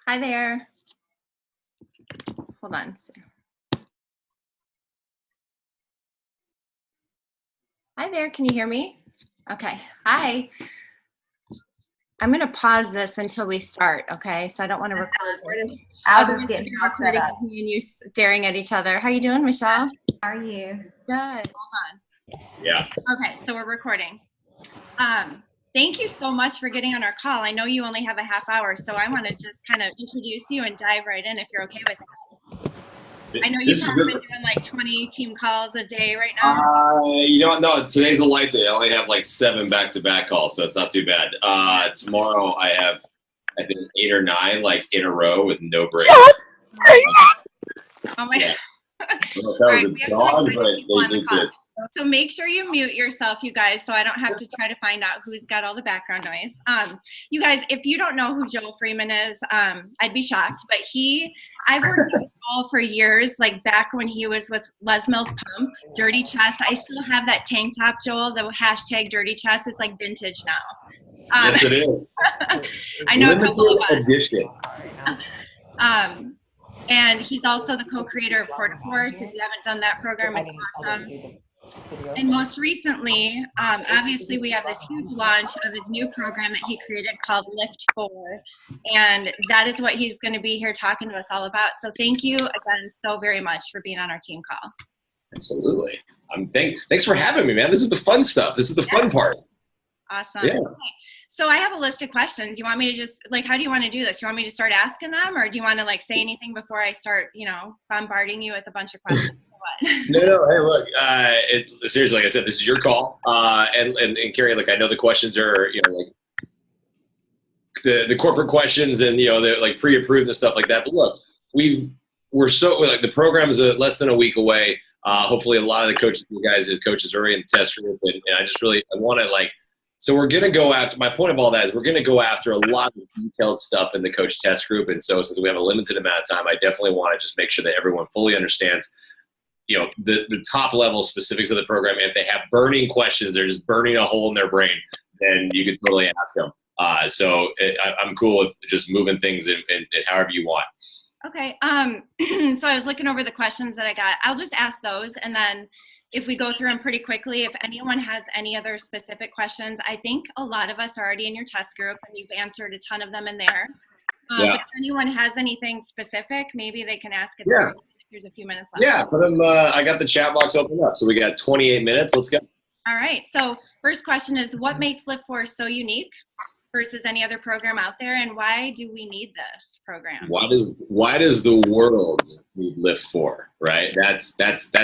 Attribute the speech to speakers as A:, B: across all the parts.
A: Hi there. Hold on. Hi there. Can you hear me? Okay. Hi. I'm going to pause this until we start, okay? So I don't want to record this.
B: I'll just get
A: recording and you staring at each other. How you doing, Michelle?
B: How are you?
A: Good. Hold on.
C: Yeah.
A: Okay, so we're recording. Thank you so much for getting on our call. I know you only have a half hour, so I want to just kind of introduce you and dive right in if you're okay with it. I know you've been doing like 20 team calls a day right now.
C: You know what? No, today's a light day. I only have like 7 back-to-back calls, so it's not too bad. Tomorrow I have, I think, 8 or 9 like in a row with no break.
A: Oh my God.
C: I don't know if that was a dog, but they did.
A: So make sure you mute yourself, you guys, so I don't have to try to find out who's got all the background noise. You guys, if you don't know who Joel Freeman is, I'd be shocked. But I've worked with Joel for years, like back when he was with Les Mills Pump, Dirty Chest. I still have that tank top, Joel, the hashtag Dirty Chest. It's like vintage now.
C: Yes, it is.
A: I know
C: Limited
A: a couple of us.
C: edition.
A: And he's also the co-creator of Court Force. If you haven't done that program, it's awesome. And most recently, obviously, we have this huge launch of his new program that he created called LIIFT4. And that is what he's going to be here talking to us all about. So thank you again so very much for being on our team call.
C: Absolutely. Thanks for having me, man. This is the fun stuff. This is the fun part.
A: Awesome.
C: Yeah.
A: Okay. So I have a list of questions. You want me to just, like, how do you want to do this? You want me to start asking them, or do you want to, like, say anything before I start, bombarding you with a bunch of questions?
C: No. Hey, look. Seriously, like I said, this is your call. And Carrie, like, I know the questions are, like the corporate questions, and they're like pre-approved and stuff like that. But look, we're so like the program is less than a week away. Hopefully, a lot of the coaches, you guys, as coaches, are already in the test group, and I want to So we're gonna go after. My point of all that is we're gonna go after a lot of detailed stuff in the coach test group. And so since we have a limited amount of time, I definitely want to just make sure that everyone fully understands the top level specifics of the program. If they have burning questions, they're just burning a hole in their brain, then you can totally ask them. I'm cool with just moving things in however you want.
A: Okay. So I was looking over the questions that I got. I'll just ask those, and then if we go through them pretty quickly, if anyone has any other specific questions, I think a lot of us are already in your test group, and you've answered a ton of them in there. But if anyone has anything specific, maybe they can ask it.
C: Yeah.
A: There's a few minutes left.
C: Yeah, put them. I got the chat box open up, so we got 28 minutes. Let's go.
A: All right. So first question is, what makes LIIFT4 so unique versus any other program out there, and why do we need this program?
C: Why does the world need LIIFT4? Right. That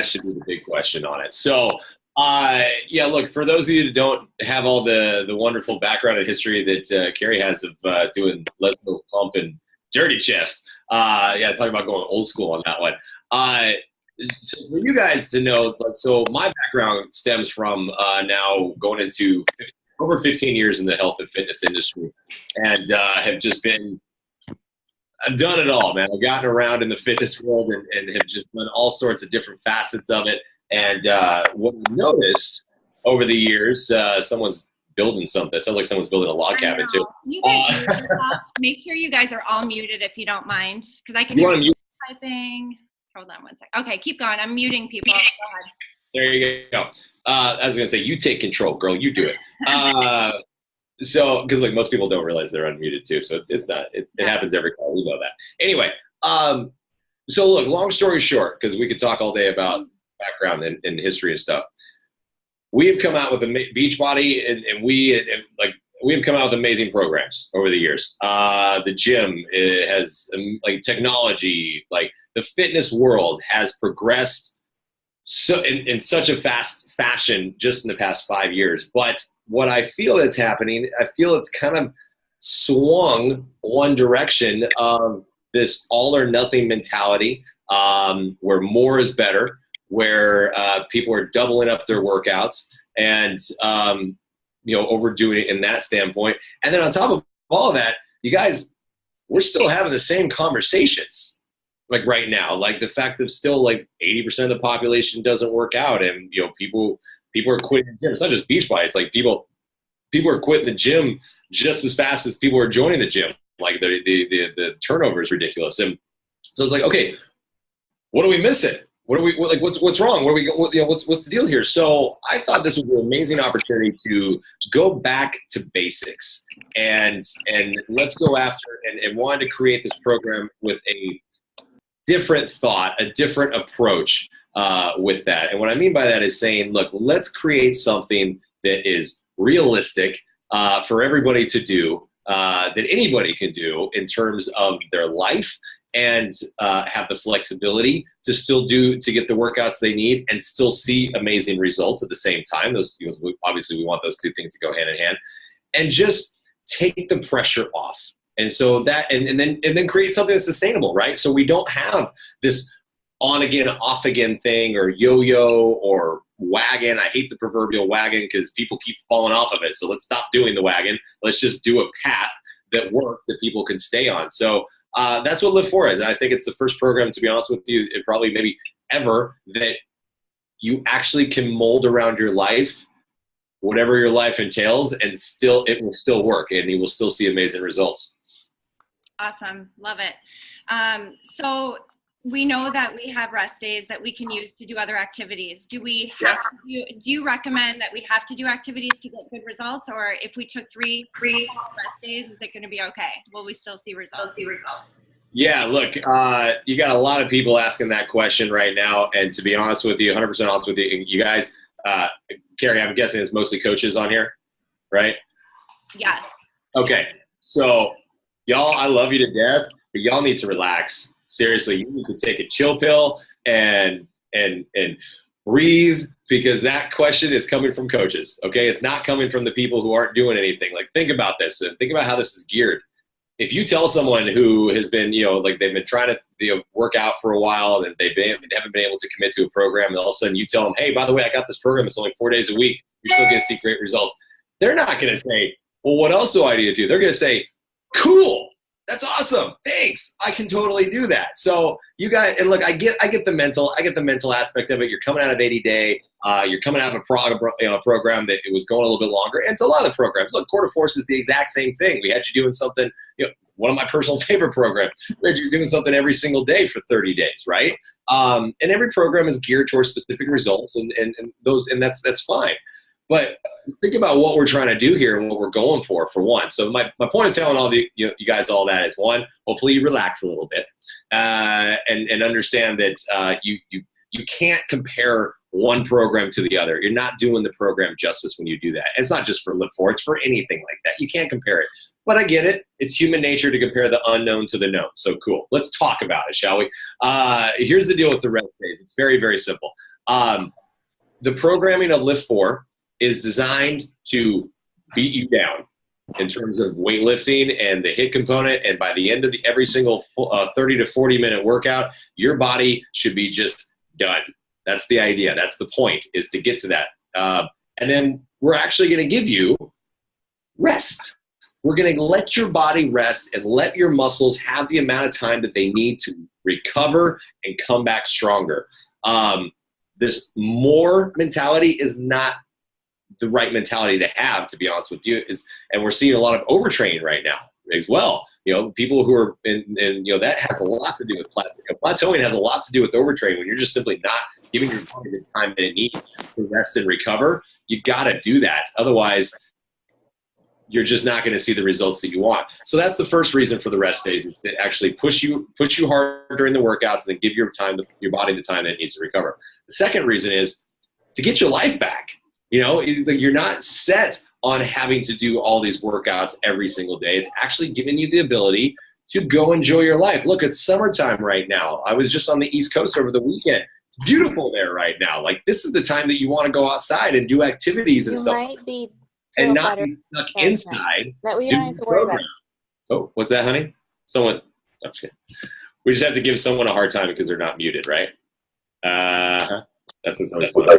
C: should be the big question on it. So look, for those of you that don't have all the wonderful background and history that Carrie has of doing Les Mills Pump and Dirty Chest. Talking about going old school on that one. So for you guys to know, so my background stems from now going into over 15 years in the health and fitness industry, and I've done it all, man. I've gotten around in the fitness world and have just done all sorts of different facets of it. And what I've noticed over the years, someone's building something. It sounds like someone's building a log cabin too.
A: You guys mute yourself. Make sure you guys are all muted if you don't mind, because I can hear typing. Hold on one second. Okay, keep going. I'm muting people. Go ahead.
C: There you go. I was gonna say, you take control, girl. You do it. So, because like most people don't realize they're unmuted too, so it's not. It happens every call. We know that. Anyway, so look. Long story short, because we could talk all day about background and history and stuff. We have come out with a Beachbody, and we have come out with amazing programs over the years. The gym has technology, like the fitness world has progressed so in such a fast fashion just in the past 5 years. But what I feel that's happening, I feel it's kind of swung one direction of this all or nothing mentality, where more is better, where people are doubling up their workouts and overdoing it in that standpoint. And then on top of all of that, you guys, we're still having the same conversations like right now, like the fact that still like 80% of the population doesn't work out, and people are quitting the gym. It's not just Beachbody. It's like people are quitting the gym just as fast as people are joining the gym. Like the turnover is ridiculous. And so it's like, okay, what are we missing? What's wrong? What's the deal here? So I thought this was an amazing opportunity to go back to basics and let's go after and wanted to create this program with a different thought, a different approach with that. And what I mean by that is saying, look, let's create something that is realistic for everybody to do, that anybody can do in terms of their life, and have the flexibility to still to get the workouts they need and still see amazing results at the same time. Obviously we want those two things to go hand in hand, and just take the pressure off. And so that, and then create something that's sustainable, right? So we don't have this on again, off again thing, or yo-yo or wagon. I hate the proverbial wagon because people keep falling off of it. So let's stop doing the wagon. Let's just do a path that works that people can stay on. So that's what LIIFT4 is. And I think it's the first program, to be honest with you, it probably maybe ever, that you actually can mold around your life, whatever your life entails, and still it will still work and you will still see amazing results.
A: Awesome. Love it. So we know that we have rest days that we can use to do other activities. Do we have to do you recommend that we have to do activities to get good results? Or if we took three rest days, is it going to be okay? Will we still see results?
C: Yeah, look, you got a lot of people asking that question right now. And to be honest with you, 100% honest with you, you guys, Carrie, I'm guessing it's mostly coaches on here, right?
A: Yes.
C: Okay. So y'all, I love you to death, but y'all need to relax. Seriously, you need to take a chill pill and breathe, because that question is coming from coaches, okay? It's not coming from the people who aren't doing anything. Like, think about this and think about how this is geared. If you tell someone who has been, like they've been trying to work out for a while and they haven't been able to commit to a program, and all of a sudden you tell them, hey, by the way, I got this program. It's only 4 days a week. You're still going to see great results. They're not going to say, well, what else do I need to do? They're going to say, cool. That's awesome. Thanks. I can totally do that. So you guys, and look, I get the mental aspect of it. You're coming out of 80-day. You're coming out of a program that it was going a little bit longer. And it's a lot of the programs. Look, Quarter Force is the exact same thing. We had you doing something, one of my personal favorite programs. We had you doing something every single day for 30 days, right? And every program is geared towards specific results, and that's fine. But think about what we're trying to do here and what we're going for one. So my point of telling all you guys all that is, one, hopefully you relax a little bit and understand that you can't compare one program to the other. You're not doing the program justice when you do that. It's not just for LIIFT4, it's for anything like that. You can't compare it. But I get it. It's human nature to compare the unknown to the known. So cool. Let's talk about it, shall we? Here's the deal with the rest days. It's very, very simple. The programming of LIIFT4 is designed to beat you down in terms of weightlifting and the HIIT component. And by the end of every single 30 to 40 minute workout, your body should be just done. That's the idea. That's the point, is to get to that. And then we're actually going to give you rest. We're going to let your body rest and let your muscles have the amount of time that they need to recover and come back stronger. This more mentality is not the right mentality to have, to be honest with you, and we're seeing a lot of overtraining right now as well. People who are that has a lot to do with plateauing. Plateauing has a lot to do with overtraining. When you're just simply not giving your body the time that it needs to rest and recover, you got to do that. Otherwise, you're just not going to see the results that you want. So that's the first reason for the rest days, is to actually push you hard during the workouts and then give your body the time that it needs to recover. The second reason is to get your life back. You're not set on having to do all these workouts every single day. It's actually giving you the ability to go enjoy your life. Look, it's summertime right now. I was just on the East Coast over the weekend. It's beautiful there right now. Like, this is the time that you want to go outside and do activities and stuff.
B: Might be
C: and not be stuck inside.
B: That we don't have to worry about.
C: Oh, what's that, honey? I'm just kidding. We just have to give someone a hard time because they're not muted, right? That's what's always fun.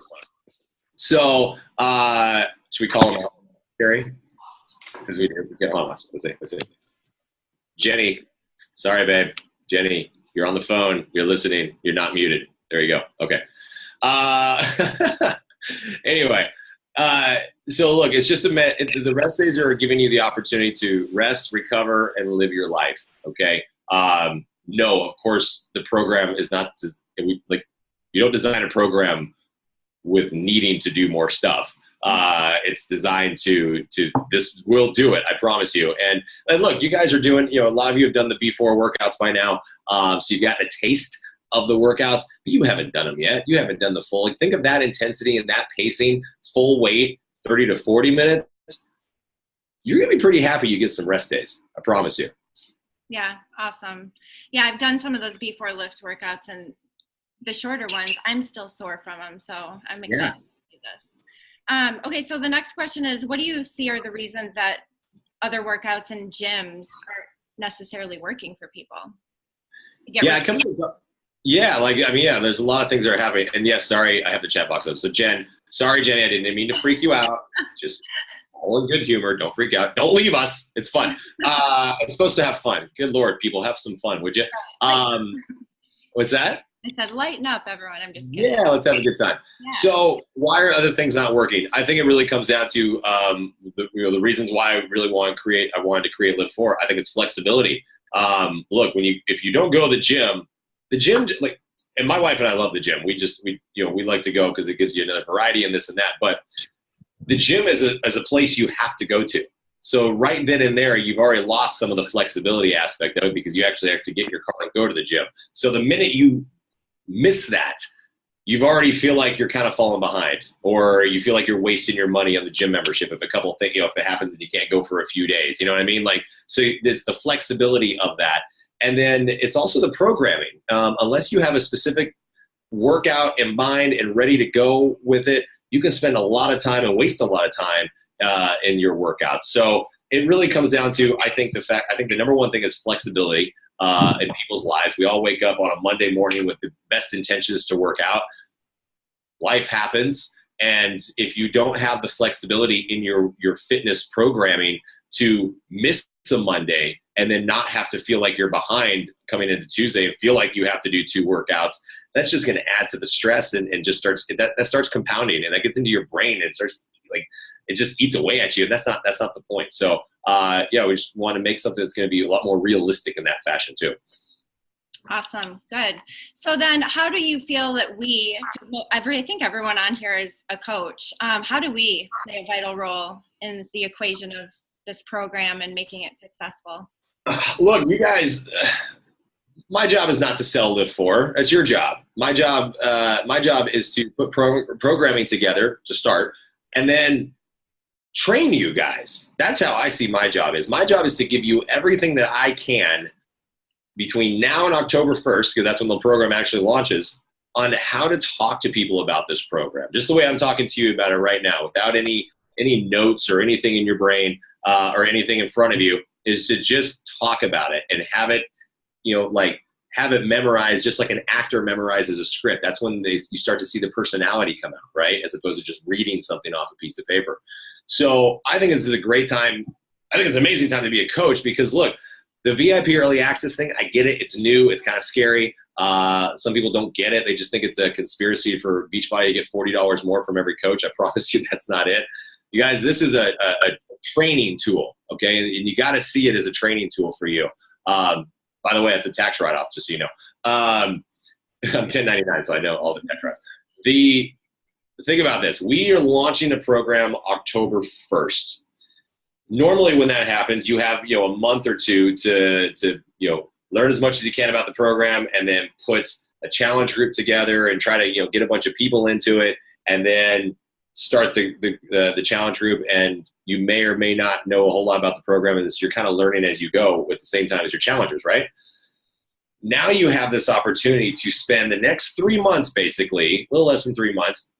C: So, should we call him out, Carrie? Because we get on. Let's see. Jenny, sorry, babe. Jenny, you're on the phone. You're listening. You're not muted. There you go. Okay. Anyway, So look, it's just the rest days are giving you the opportunity to rest, recover, and live your life. Okay. No, of course, the program is not like you don't design a program with needing to do more stuff. It's designed to this will do it. I promise you. And look, you guys are doing, a lot of you have done the B4 workouts by now. So you've got a taste of the workouts, but you haven't done them yet. You haven't done the full, like, think of that intensity and that pacing, full weight, 30 to 40 minutes. You're going to be pretty happy you get some rest days. I promise you.
A: Yeah. Awesome. Yeah. I've done some of those B4 lift workouts, and the shorter ones, I'm still sore from them. So I'm excited to do this. Okay. So the next question is, what do you see are the reasons that other workouts and gyms aren't necessarily working for people?
C: There's a lot of things that are happening. And yes, sorry, I have the chat box up. So sorry, Jenny, I didn't mean to freak you out. Just all in good humor. Don't freak out. Don't leave us. It's fun. It's supposed to have fun. Good Lord, people, have some fun, would you? What's that?
A: I said, lighten up, everyone. I'm just kidding.
C: Yeah, let's have a good time. Yeah. So why are other things not working? I think it really comes down to the reasons why I wanted to create LIIFT4. I think it's flexibility. Look, if you don't go to the gym, like, and my wife and I love the gym. We like to go because it gives you another variety and this and that. But the gym is a place you have to go to. So right then and there, you've already lost some of the flexibility aspect of it because you actually have to get your car and go to the gym. So the minute you miss that, you've already feel like you're kind of falling behind, or you feel like you're wasting your money on the gym membership if a couple things, if it happens and you can't go for a few days, you know what I mean? Like, so it's the flexibility of that. And then it's also the programming. Unless you have a specific workout in mind and ready to go with it, you can spend a lot of time and waste a lot of time in your workouts. So it really comes down to, I think the number one thing is flexibility in people's lives. We all wake up on a Monday morning with the best intentions to work out. Life happens. And if you don't have the flexibility in your fitness programming to miss a Monday and then not have to feel like you're behind coming into Tuesday and feel like you have to do 2 workouts, that's just going to add to the stress and just that starts compounding, and that gets into your brain and it starts it just eats away at you. And that's not the point. So we just want to make something that's going to be a lot more realistic in that fashion too.
A: Awesome. Good. So then how do you feel that I think everyone on here is a coach. How do we play a vital role in the equation of this program and making it successful?
C: Look, you guys, my job is not to sell LIIFT4. That's your job. My job is to put programming together to start, and then train you guys. That's how I see my job is. My job is to give you everything that I can between now and October 1st, because that's when the program actually launches, on how to talk to people about this program. Just the way I'm talking to you about it right now, without any notes or anything in your brain or anything in front of you, is to just talk about it and have it, have it memorized just like an actor memorizes a script. That's when you start to see the personality come out, right? As opposed to just reading something off a piece of paper. So I think this is a great time. I think it's an amazing time to be a coach because, look, the VIP early access thing, I get it. It's new. It's kind of scary. Some people don't get it. They just think it's a conspiracy for Beachbody to get $40 more from every coach. I promise you that's not it. You guys, this is a training tool, okay? And you got to see it as a training tool for you. By the way, it's a tax write-off, just so you know. I'm 1099, so I know all the tax write-offs. Think about this. We are launching a program October 1st. Normally when that happens, you have a month or two to learn as much as you can about the program and then put a challenge group together and try to get a bunch of people into it and then start the challenge group. And you may or may not know a whole lot about the program, and you're kind of learning as you go at the same time as your challengers, right? Now you have this opportunity to spend the next 3 months, basically, a little less than 3 months,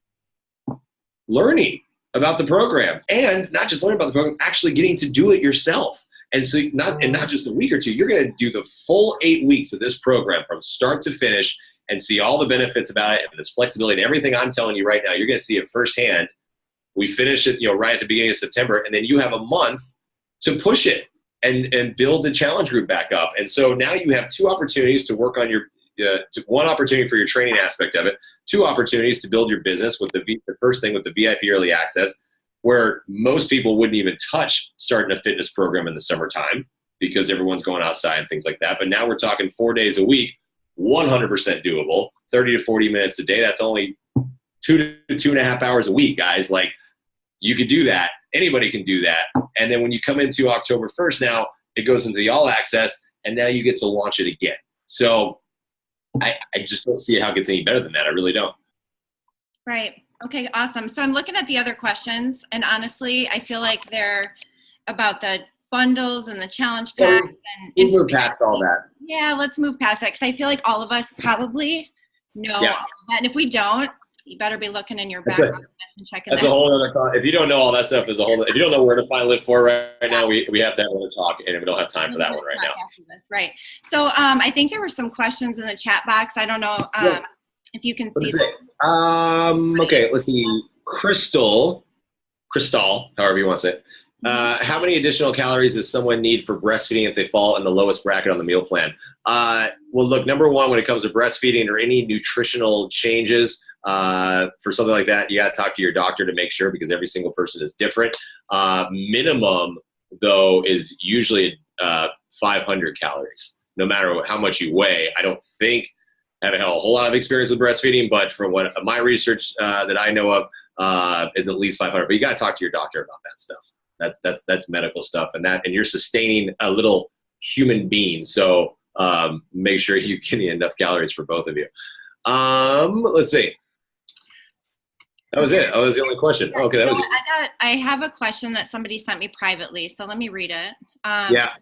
C: learning about the program, and not just learning about the program, actually getting to do it yourself. And so not just a week or two, you're going to do the full 8 weeks of this program from start to finish and see all the benefits about it and this flexibility and everything I'm telling you right now. You're going to see it firsthand. We finish it, right at the beginning of September, and then you have a month to push it and build the challenge group back up. And so now you have 2 opportunities to work on one opportunity for your training aspect of it, 2 opportunities to build your business with the first thing with the VIP early access, where most people wouldn't even touch starting a fitness program in the summertime because everyone's going outside and things like that. But now we're talking 4 days a week, 100% doable, 30 to 40 minutes a day. That's only 2 to 2.5 hours a week, guys. Like, you could do that. Anybody can do that. And then when you come into October 1st, now it goes into the all access, and now you get to launch it again. So I just don't see how it gets any better than that. I really don't.
A: Right. Okay, awesome. So I'm looking at the other questions, and honestly, I feel like they're about the bundles and the challenge packs.
C: We'll move past all that.
A: Yeah, let's move past that, because I feel like all of us probably know all of that. And if we don't, you better be looking in your back office and checking that.
C: That's a whole other talk. If you don't know all that stuff, if you don't know where to find LIIFT4 right now, we have to have another talk, and we don't have time for that one right now.
A: Right. So I think there were some questions in the chat box. I don't know if you can see them.
C: Okay, let's see. Crystal, however you want to say it. How many additional calories does someone need for breastfeeding if they fall in the lowest bracket on the meal plan? Well, look, number one, when it comes to breastfeeding or any nutritional changes for something like that, you got to talk to your doctor to make sure, because every single person is different. Minimum, though, is usually 500 calories, no matter how much you weigh. I don't think I haven't had a whole lot of experience with breastfeeding, but from what my research that I know of is at least 500. But you got to talk to your doctor about that stuff. That's medical stuff, and you're sustaining a little human being. So make sure you get enough calories for both of you. Let's see. That was it. Oh, that was the only question. Okay, that was it.
A: I have a question that somebody sent me privately, so let me read it.
C: Yeah.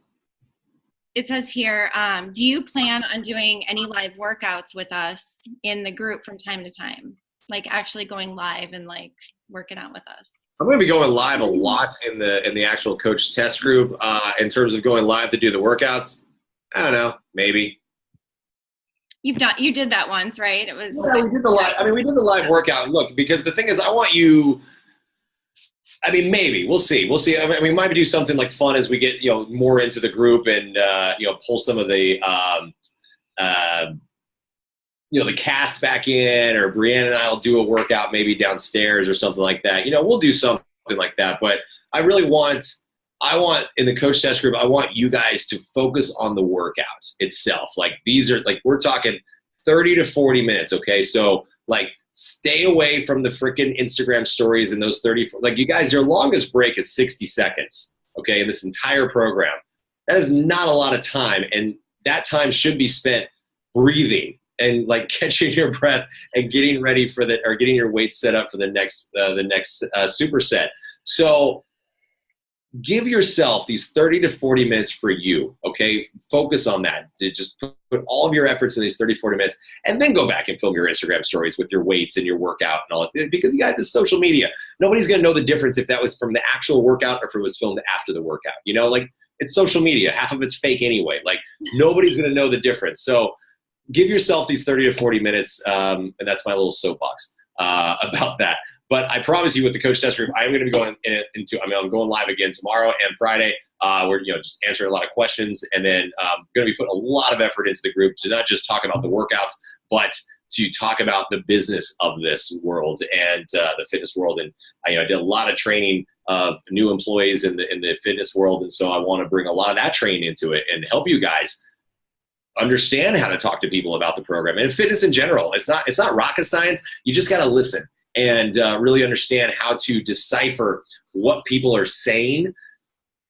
A: It says here, do you plan on doing any live workouts with us in the group from time to time? Like actually going live and like working out with us?
C: I'm going to be going live a lot in the actual coach test group. In terms of going live to do the workouts, I don't know, maybe.
A: You did that once, right? It was.
C: Yeah, we did the live. I mean, we did the live workout. Look, because the thing is, I want you. I mean, maybe we'll see. We'll see. I mean, we might do something like fun as we get more into the group and pull some of the the cast back in, or Brianna and I will do a workout maybe downstairs or something like that. We'll do something like that. But I want in the coach test group, I want you guys to focus on the workout itself. Like, these are we're talking 30 to 40 minutes. Okay. So stay away from the freaking Instagram stories and those 30, you guys, your longest break is 60 seconds. Okay. In this entire program, that is not a lot of time. And that time should be spent breathing and catching your breath and getting ready for getting your weight set up for the next superset. So give yourself these 30 to 40 minutes for you, okay? Focus on that. Just put all of your efforts in these 30, 40 minutes, and then go back and film your Instagram stories with your weights and your workout and all that. Because, you guys, it's social media. Nobody's going to know the difference if that was from the actual workout or if it was filmed after the workout. It's social media. Half of it's fake anyway. Nobody's going to know the difference. So give yourself these 30 to 40 minutes, and that's my little soapbox about that. But I promise you, with the coach test group, I'm going to be going I'm going live again tomorrow and Friday. We're just answering a lot of questions, and then I'm going to be putting a lot of effort into the group to not just talk about the workouts, but to talk about the business of this world and the fitness world. And I did a lot of training of new employees in the fitness world, and so I want to bring a lot of that training into it and help you guys understand how to talk to people about the program and fitness in general. It's not rocket science. You just got to listen and really understand how to decipher what people are saying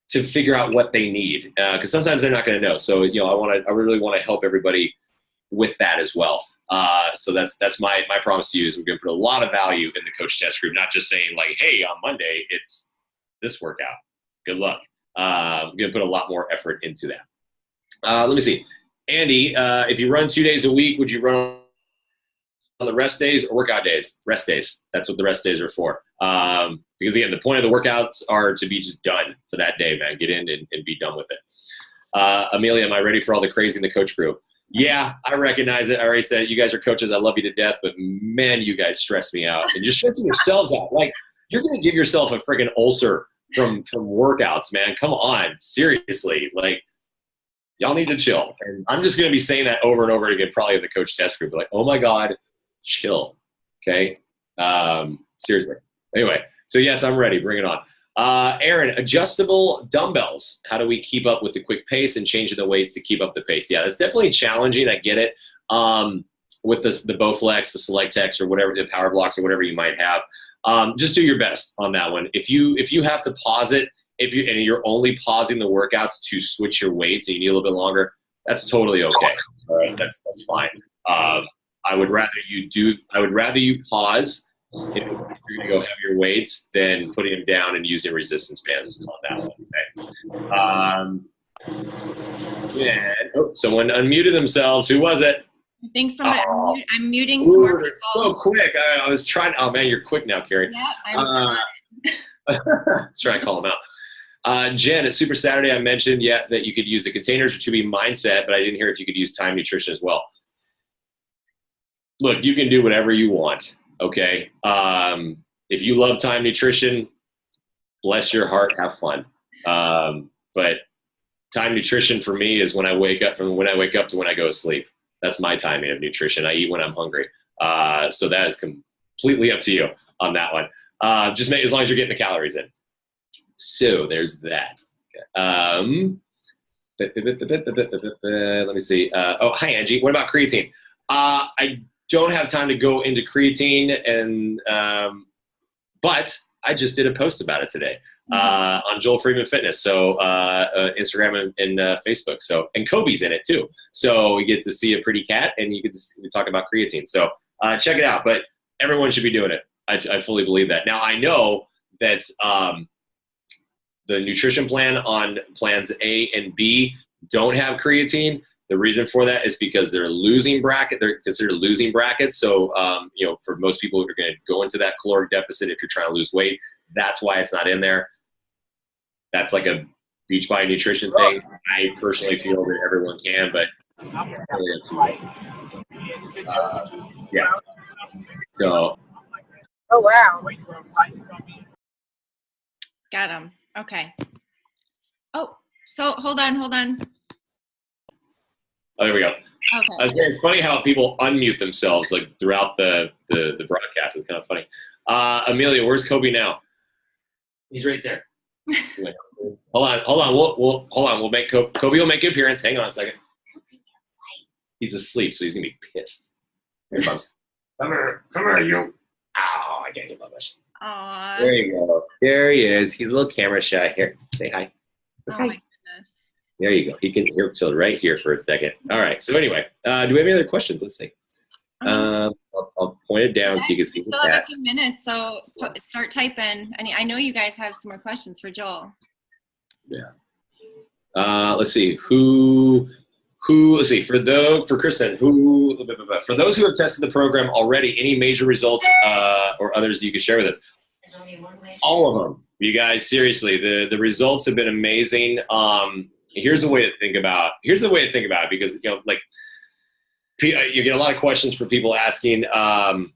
C: to figure out what they need. Because sometimes they're not going to know. So, I really want to help everybody with that as well. So that's my promise to you, is we're going to put a lot of value in the coach test group, not just saying hey, on Monday, it's this workout. Good luck. I'm going to put a lot more effort into that. Let me see. Andy, if you run 2 days a week, would you run on the rest days or workout days? Rest days. That's what the rest days are for. Because, again, the point of the workouts are to be just done for that day, man. Get in and be done with it. Amelia, am I ready for all the crazy in the coach group? Yeah, I recognize it. I already said it. You guys are coaches. I love you to death, but, man, you guys stress me out. And you're stressing yourselves out. You're going to give yourself a freaking ulcer from workouts, man. Come on. Seriously. Y'all need to chill. And I'm just going to be saying that over and over again, probably in the coach test group. Oh, my God, chill. Okay? Seriously. Anyway, So yes, I'm ready. Bring it on. Aaron, adjustable dumbbells. How do we keep up with the quick pace and changing the weights to keep up the pace? Yeah, that's definitely challenging. I get it. With the Bowflex, the Select X, or whatever, the Power Blocks, or whatever you might have, just do your best on that one. If you have to pause it, and you're only pausing the workouts to switch your weights and you need a little bit longer, that's totally okay. All right, that's fine. I would rather you pause if you're going to go heavier weights than putting them down and using resistance bands on that one. Okay. Someone unmuted themselves. Who was it?
A: I think somebody. I'm muting
C: some
A: more people.
C: So quick. I was trying. Oh man, you're quick now, Carrie.
A: Yeah,
C: let's try and call them out. Jen, at Super Saturday, I mentioned that you could use the containers or 2B mindset, but I didn't hear if you could use time nutrition as well. Look, you can do whatever you want. Okay. If you love time nutrition, bless your heart, have fun. But time nutrition for me is when I wake up to when I go to sleep. That's my timing of nutrition. I eat when I'm hungry. So that is completely up to you on that one. Just as long as you're getting the calories in. So there's that. Let me see. Hi, Angie. What about creatine? I don't have time to go into creatine, but I just did a post about it today on Joel Freeman Fitness. So Instagram and Facebook. So, and Kobe's in it too. So we get to see a pretty cat, and you get to talk about creatine. So check it out. But everyone should be doing it. I fully believe that. Now I know that the nutrition plan on plans A and B don't have creatine. The reason for that is because they're considered losing brackets. So, for most people who are going to go into that caloric deficit, if you're trying to lose weight, that's why it's not in there. That's like a Beachbody nutrition thing. I personally feel that everyone can, but yeah. So.
B: Oh, wow.
A: Got him. Okay. Oh, so hold on.
C: Oh, there we go.
A: Okay.
C: I was saying, it's funny how people unmute themselves like throughout the broadcast. It's kind of funny. Amelia, where's Kobe now? He's right there. Hold on. We'll make Kobe will make an appearance. Hang on a second. He's asleep, so he's gonna be pissed. Here he comes. Come here, you. Oh, I can't get my much.
A: Aww.
C: There you go. There he is. He's a little camera shy. Here, say hi.
A: Oh
C: Hi.
A: my goodness.
C: There you go. He'll chill right here for a second. All right. So anyway, do we have any other questions? Let's see. I'll point it down so you can see
A: the chat. We still have a few minutes, so start typing. I know you guys have some more questions for Joel.
C: Yeah. Let's see. Let's see. For Kristen, for those who have tested the program already, any major results or others you could share with us? All of them. You guys, seriously, the results have been amazing. Here's the way to think about it, because you get a lot of questions from people asking, why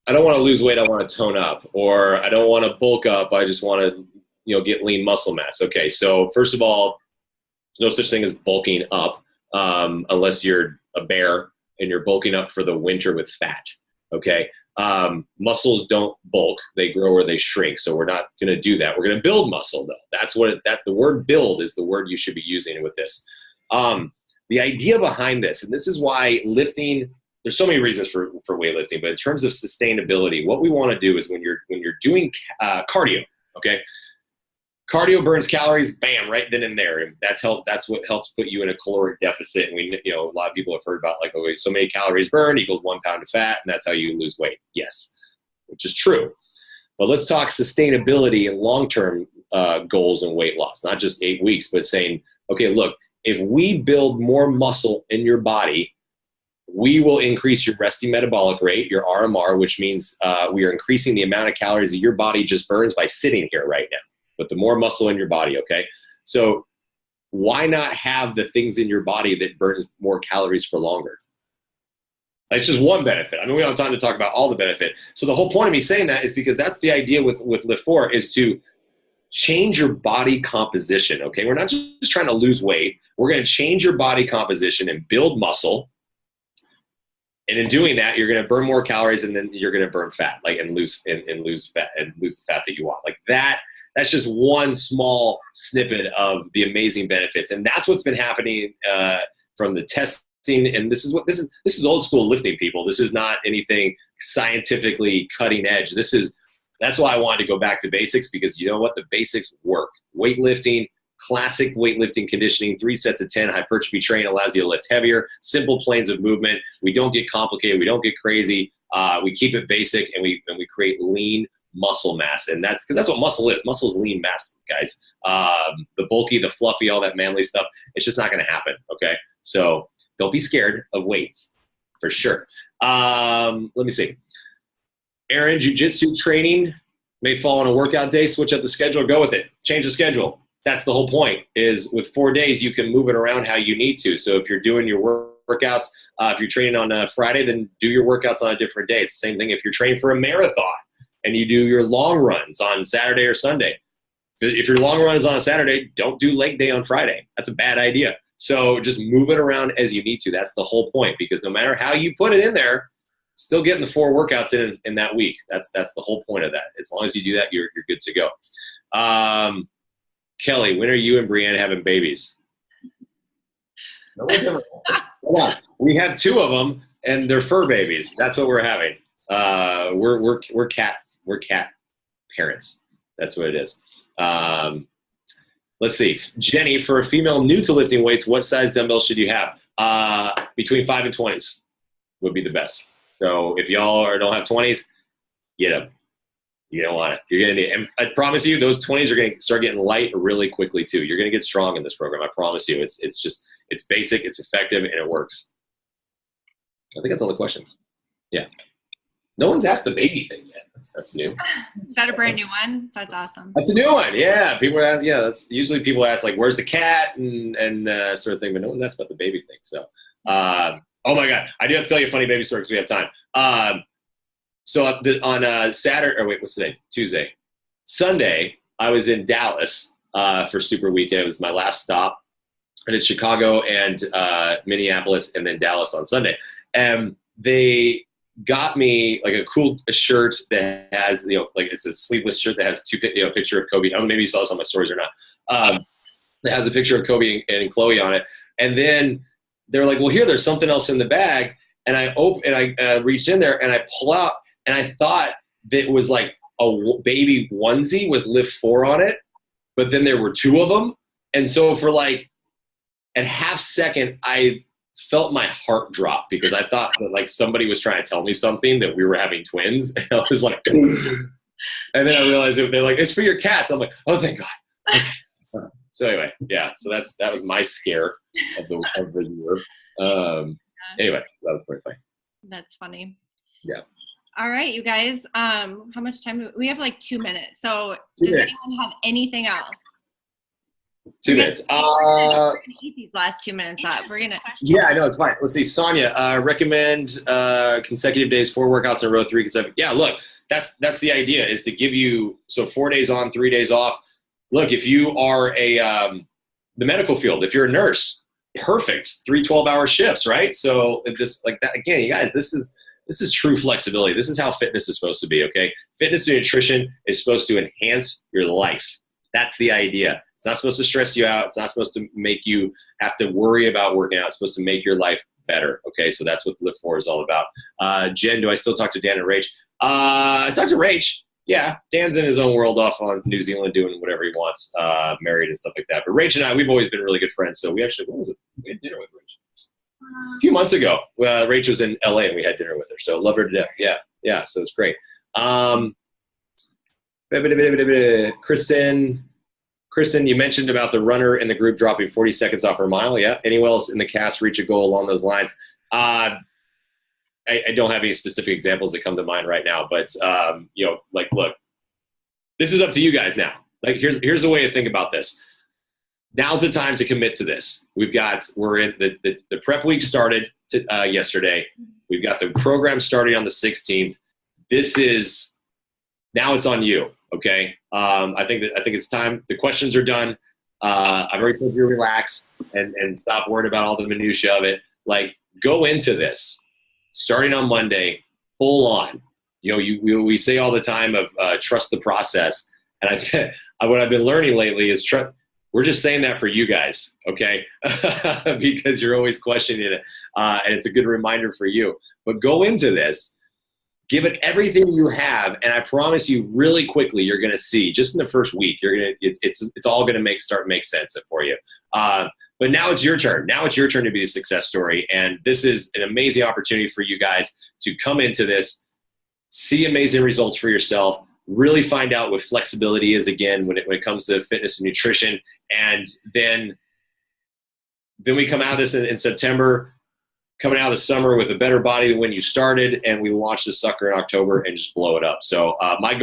C: I don't want to lose weight, I want to tone up, or I don't want to bulk up, I just want to get lean muscle mass. Okay, so first of all, there's no such thing as bulking up unless you're a bear and you're bulking up for the winter with fat. Okay, muscles don't bulk; they grow or they shrink. So we're not going to do that. We're going to build muscle, though. The word "build" is the word you should be using with this. The idea behind this, and this is why lifting. There's so many reasons for weightlifting, but in terms of sustainability, what we want to do is when you're doing cardio, okay. Cardio burns calories, bam, right then and there. And that's what helps put you in a caloric deficit. And a lot of people have heard about so many calories burned equals 1 pound of fat, and that's how you lose weight. Yes, which is true. But let's talk sustainability and long-term goals and weight loss, not just 8 weeks, but saying, okay, look, if we build more muscle in your body, we will increase your resting metabolic rate, your RMR, which means we are increasing the amount of calories that your body just burns by sitting here right now. But the more muscle in your body, okay? So why not have the things in your body that burns more calories for longer? That's just one benefit. I mean, we don't have time to talk about all the benefit. So the whole point of me saying that is because that's the idea with LIIFT4 is to change your body composition, okay? We're not just trying to lose weight. We're going to change your body composition and build muscle And in doing that, you're going to burn more calories, and then you're going to burn fat, like, and lose fat, and lose the fat that you want. Like that. That's just one small snippet of the amazing benefits, and that's what's been happening from the testing. And this is old school lifting, people. This is not anything scientifically cutting edge. That's why I wanted to go back to basics, because you know what? The basics work. Weightlifting. Classic weightlifting conditioning, 3 sets of 10, hypertrophy training allows you to lift heavier, simple planes of movement. We don't get complicated. We don't get crazy. We keep it basic, and we create lean muscle mass. And that's because that's what muscle is. Muscle is lean mass, guys. The bulky, the fluffy, all that manly stuff, it's just not going to happen. Okay. So don't be scared of weights, for sure. Let me see. Aaron, jiu-jitsu training may fall on a workout day. Switch up the schedule. Go with it. Change the schedule. That's the whole point, is with 4 days, you can move it around how you need to. So if you're doing your workouts, if you're training on a Friday, then do your workouts on a different day. It's the same thing if you're training for a marathon and you do your long runs on Saturday or Sunday. If your long run is on a Saturday, don't do leg day on Friday. That's a bad idea. So just move it around as you need to. That's the whole point, because no matter how you put it in there, still getting the 4 workouts in that week. That's the whole point of that. As long as you do that, you're good to go. Kelly, when are you and Brianne having babies? No one's ever. Hold on. We have 2 of them, and they're fur babies. That's what we're having. We're cat parents. That's what it is. Let's see. Jenny, for a female new to lifting weights, what size dumbbell should you have? Between 5 and 20s would be the best. So if y'all don't have 20s, get them. You don't want it. You're going to need, and I promise you, those 20s are going to start getting light really quickly too. You're going to get strong in this program. I promise you. It's basic, it's effective, and it works. I think that's all the questions. Yeah. No one's asked the baby thing yet. That's new.
A: Is that a brand new one? That's awesome.
C: That's a new one. Yeah. People ask, that's usually people ask like, where's the cat and sort of thing, but no one's asked about the baby thing. So, oh my God, I do have to tell you a funny baby story because we have time. So on Saturday, or wait, what's today? Tuesday. Sunday, I was in Dallas for Super Weekend. It was my last stop. I did Chicago and Minneapolis and then Dallas on Sunday. And they got me like a shirt that has, like it's a sleeveless shirt that has 2, picture of Kobe. I don't know, maybe you saw this on my stories or not. That has a picture of Kobe and Chloe on it. And then they're like, well, there's something else in the bag. And I reached in there and I pull out, and I thought that it was like a baby onesie with LIIFT4 on it, but then there were 2 of them. And so for like a half second, I felt my heart drop because I thought that like somebody was trying to tell me something, that we were having twins. And I was like, and then I realized they're like, it's for your cats. I'm like, oh, thank God. Okay. So anyway, yeah. So that was my scare of the year. Anyway, so that was pretty funny.
A: That's funny.
C: Yeah.
A: All right, you guys. How much time do we have? Like 2 minutes. So does anyone have anything else?
C: 2 minutes.
A: We're gonna eat these last 2 minutes up. We're gonna.
C: Yeah, I know, it's fine. Let's see. Sonia, recommend consecutive days, 4 workouts in a row, 3 consecutive. Yeah, look, that's the idea, is to give you 4 days on, 3 days off. Look, if you are the medical field, if you're a nurse, perfect. 3 12-hour shifts, right? So this like that again, you guys. This is true flexibility. This is how fitness is supposed to be. Okay, fitness and nutrition is supposed to enhance your life. That's the idea. It's not supposed to stress you out. It's not supposed to make you have to worry about working out. It's supposed to make your life better. Okay, so that's what LIIFT4 is all about. Jen, do I still talk to Dan and Rach? I talk to Rach. Yeah, Dan's in his own world off on New Zealand doing whatever he wants, married and stuff like that. But Rach and I, we've always been really good friends. So we actually, what was it? We had dinner with Rach a few months ago. Rach was in LA and we had dinner with her. So love her to death. Yeah. So it's great. Kristen, you mentioned about the runner in the group dropping 40 seconds off her mile. Yeah. Anyone else in the cast reach a goal along those lines? I don't have any specific examples that come to mind right now, but like, look, this is up to you guys now. Like, here's the way to think about this. Now's the time to commit to this. We're in the prep week started yesterday. We've got the program starting on the 16th. Now it's on you. Okay. I think it's time. The questions are done. I've already told you to relax and stop worrying about all the minutia of it. Like, go into this starting on Monday, full on. You know, we say all the time of trust the process. And what I've been learning lately is we're just saying that for you guys, okay? Because you're always questioning it, and it's a good reminder for you. But go into this, give it everything you have, and I promise you, really quickly, you're going to see just in the first week, it's all going to start to make sense for you. But now it's your turn. Now it's your turn to be the success story, and this is an amazing opportunity for you guys to come into this, see amazing results for yourself. Really find out what flexibility is again when it comes to fitness and nutrition, and then we come out of this in September, coming out of the summer with a better body than when you started, and we launch the sucker in October and just blow it up. So my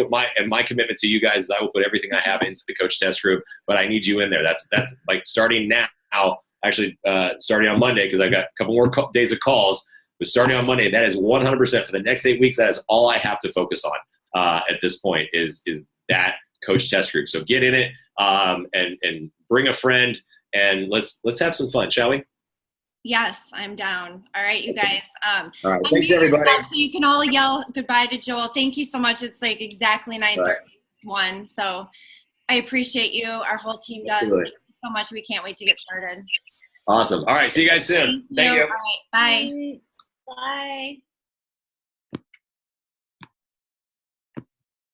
C: commitment to you guys is I will put everything I have into the coach test group, but I need you in there. That's like starting now, actually starting on Monday, because I've got a couple more days of calls, but starting on Monday, that is 100% for the next 8 weeks. That is all I have to focus on at this point is that coach test group. So get in it and bring a friend, and let's have some fun, shall we?
A: Yes, I'm down. All right, you guys.
C: All right, thanks everybody.
A: So you can all yell goodbye to Joel. Thank you so much. It's like exactly 9:31. So I appreciate you. Our whole team does.
C: Absolutely.
A: Thank you so much. We can't wait to get started.
C: Awesome. All right, see you guys soon. Thank you.
A: All right, bye.
B: Bye.